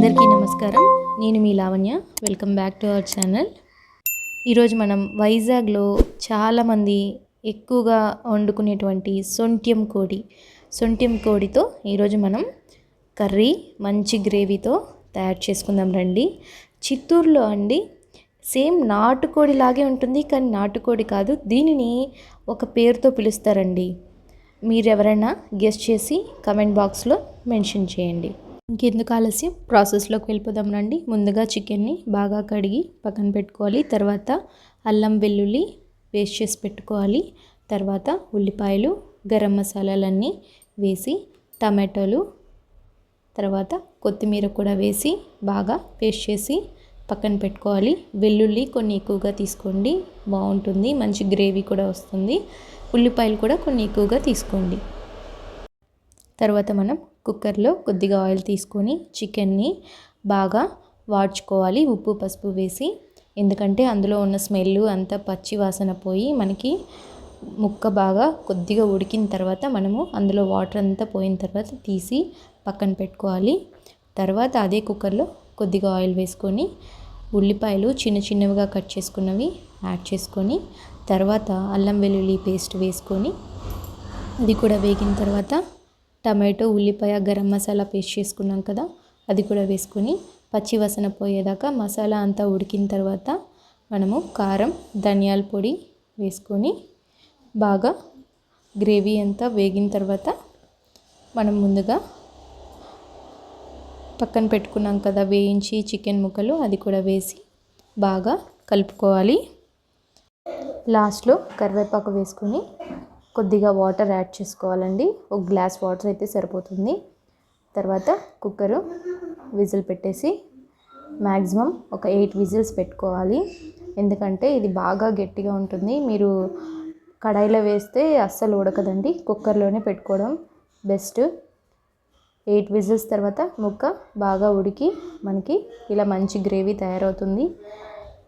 అందరికీ నమస్కారం. నేను మీ Lavanya. Welcome back to our channel. ఈరోజు మనం వైజాగ్లో చాలామంది ఎక్కువగా వండుకునేటువంటి సొంట్యం కోడితో ఈరోజు మనం కర్రీ మంచి గ్రేవీతో తయారు చేసుకుందాం రండి. చిత్తూరులో అండి సేమ్ నాటుకోడి లాగే ఉంటుంది, కానీ నాటుకోడి కాదు, దీనిని ఒక పేరుతో పిలుస్తారండి. మీరు ఎవరైనా గెస్ట్ చేసి కమెంట్ బాక్స్లో మెన్షన్ చేయండి. ఇంకెందుకు ఆలస్యం, ప్రాసెస్లోకి వెళ్ళిపోదాం రండి. ముందుగా చికెన్ని బాగా కడిగి పక్కన పెట్టుకోవాలి. తర్వాత అల్లం వెల్లుల్లి పేస్ట్ చేసి పెట్టుకోవాలి. తర్వాత ఉల్లిపాయలు, గరం మసాలాలన్నీ వేసి, టమాటోలు, తర్వాత కొత్తిమీర కూడా వేసి బాగా పేస్ట్ చేసి పక్కన పెట్టుకోవాలి. వెల్లుల్లి కొన్ని ఎక్కువగా తీసుకోండి, బాగుంటుంది, మంచి గ్రేవీ కూడా వస్తుంది. ఉల్లిపాయలు కూడా కొన్ని ఎక్కువగా తీసుకోండి. తర్వాత మనం కుక్కర్లో కొద్దిగా ఆయిల్ తీసుకొని చికెన్ని బాగా వాడ్చుకోవాలి, ఉప్పు పసుపు వేసి. ఎందుకంటే అందులో ఉన్న స్మెల్ అంతా పచ్చి వాసన పోయి మనకి ముక్క బాగా కొద్దిగా ఉడికిన తర్వాత మనము అందులో వాటర్ అంతా పోయిన తర్వాత తీసి పక్కన పెట్టుకోవాలి. తర్వాత అదే కుక్కర్లో కొద్దిగా ఆయిల్ వేసుకొని ఉల్లిపాయలు చిన్న చిన్నవిగా కట్ చేసుకున్నవి యాడ్ చేసుకొని, తర్వాత అల్లం వెల్లుల్లి పేస్ట్ వేసుకొని అది కూడా వేగిన తర్వాత టమాటో, ఉల్లిపాయ, గరం మసాలా పేస్ట్ చేసుకున్నాం కదా, అది కూడా వేసుకొని పచ్చి వాసన పోయేదాకా మసాలా అంతా ఉడికిన తర్వాత మనము కారం, ధనియాల పొడి వేసుకొని బాగా గ్రేవీ అంతా వేగిన తర్వాత మనం ముందుగా పక్కన పెట్టుకున్నాం కదా వేయించి చికెన్ ముక్కలు, అది కూడా వేసి బాగా కలుపుకోవాలి. లాస్ట్లో కరివేపాకు వేసుకొని కొద్దిగా వాటర్ యాడ్ చేసుకోవాలండి. ఒక గ్లాస్ వాటర్ అయితే సరిపోతుంది. తర్వాత కుక్కరు విజిల్ పెట్టేసి మ్యాక్సిమం ఒక 8 విజిల్స్ పెట్టుకోవాలి. ఎందుకంటే ఇది బాగా గట్టిగా ఉంటుంది. మీరు కడాయిలో వేస్తే అస్సలు ఉడకదండి, కుక్కర్లోనే పెట్టుకోవడం బెస్ట్. 8 విజిల్స్ తర్వాత ముక్క బాగా ఉడికి మనకి ఇలా మంచి గ్రేవీ తయారవుతుంది.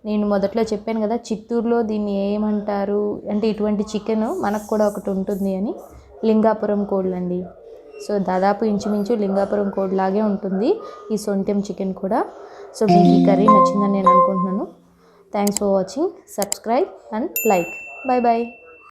నేను మొదట్లో చెప్పాను కదా, చిత్తూరులో దీన్ని ఏమంటారు అంటే ఇటువంటి చికెన్ మనకు కూడా ఒకటి ఉంటుంది అని, లింగాపురం కోళ్ళు అండి. సో దాదాపు ఇంచుమించు లింగాపురం కోడ్ లాగే ఉంటుంది ఈ సొంట్యం చికెన్ కూడా. సో మీకు ఈ కర్రీ నచ్చిందని నేను అనుకుంటున్నాను. Thanks for watching. Subscribe and like. Bye bye.